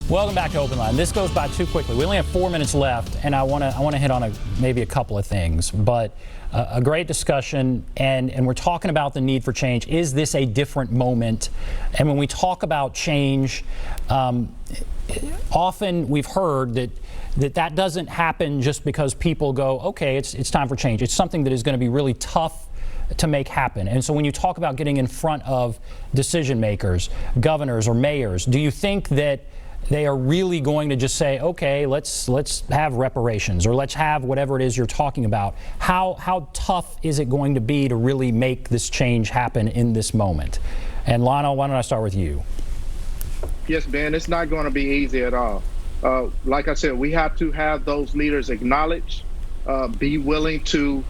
Welcome back to Open Line. This goes by too quickly. We only have 4 minutes left, and I want to hit on maybe a couple of things. But a great discussion, and we're talking about the need for change. Is this a different moment? And when we talk about change, often we've heard that doesn't happen just because people go, okay, it's time for change. It's something that is going to be really tough to make happen. And so when you talk about getting in front of decision makers, governors or mayors, do you think that they are really going to just say, okay, let's have reparations, or let's have whatever it is you're talking about? How tough is it going to be to really make this change happen in this moment? And Lionel, why don't I start with you? Yes, Ben, it's not going to be easy at all. Like I said, we have to have those leaders acknowledge, be willing to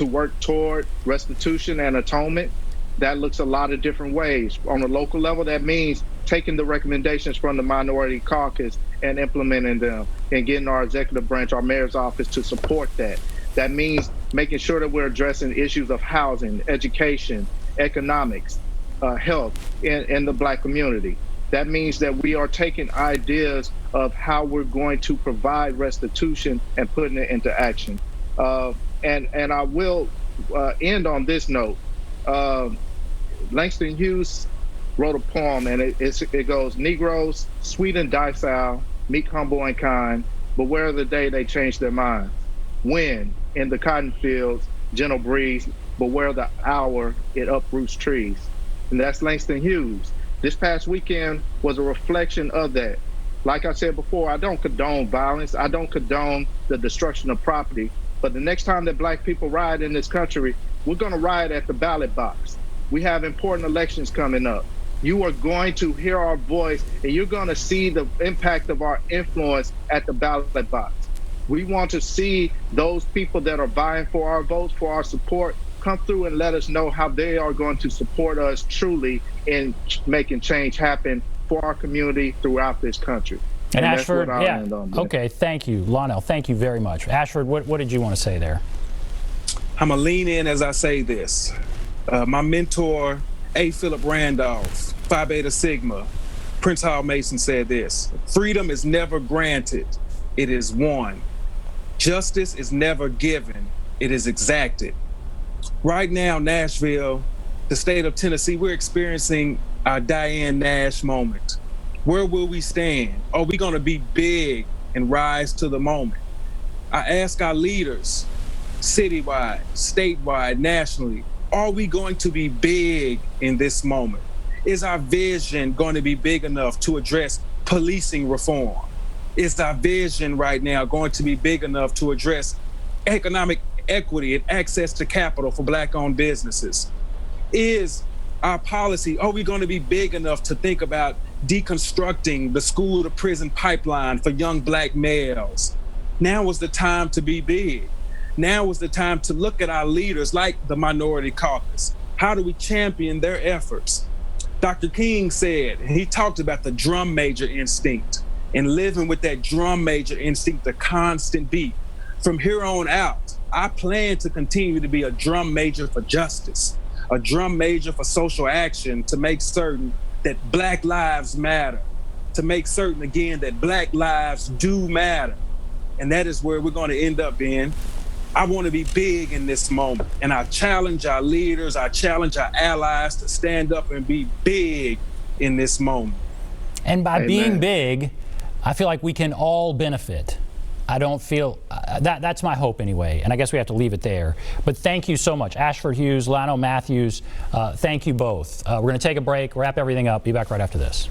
work toward restitution and atonement. That looks a lot of different ways. On a local level, that means taking the recommendations from the Minority Caucus and implementing them, and getting our executive branch, our mayor's office, to support that. That means making sure that we're addressing issues of housing, education, economics, health in the Black community. That means that we are taking ideas of how we're going to provide restitution and putting it into action. And I will end on this note. Langston Hughes wrote a poem, and it goes, Negroes, sweet and docile, meek, humble, and kind, beware the day they change their minds. When, in the cotton fields, gentle breeze, beware the hour it uproots trees. And that's Langston Hughes. This past weekend was a reflection of that. Like I said before, I don't condone violence. I don't condone the destruction of property. But the next time that Black people riot in this country, we're going to riot at the ballot box. We have important elections coming up. You are going to hear our voice, and you're going to see the impact of our influence at the ballot box. We want to see those people that are vying for our votes, for our support, come through and let us know how they are going to support us truly in making change happen for our community throughout this country. And Ashford, yeah, okay, thank you. Lionel, thank you very much. Ashford, what did you want to say there? I'm going to lean in as I say this. My mentor, A. Philip Randolph, Phi Beta Sigma, Prince Hall Mason said this: freedom is never granted, it is won. Justice is never given, it is exacted. Right now, Nashville, the state of Tennessee, we're experiencing our Diane Nash moment. Where will we stand? Are we going to be big and rise to the moment? I ask our leaders, citywide, statewide, nationally, are we going to be big in this moment? Is our vision going to be big enough to address policing reform? Is our vision right now going to be big enough to address economic equity and access to capital for Black-owned businesses? Is our policy, are we going to be big enough to think about deconstructing the school to prison pipeline for young Black males? Now is the time to be big. Now is the time to look at our leaders like the Minority Caucus. How do we champion their efforts? Dr. King said, he talked about the drum major instinct and living with that drum major instinct, the constant beat. From here on out, I plan to continue to be a drum major for justice, a drum major for social action, to make certain that Black lives matter, to make certain, again, that Black lives do matter. And that is where we're going to end up in. I want to be big in this moment. And I challenge our leaders, I challenge our allies to stand up and be big in this moment. And by being big, I feel like we can all benefit. I don't feel, that's my hope anyway, and I guess we have to leave it there. But thank you so much. Ashford Hughes, Lionel Matthews, thank you both. We're going to take a break, wrap everything up, be back right after this.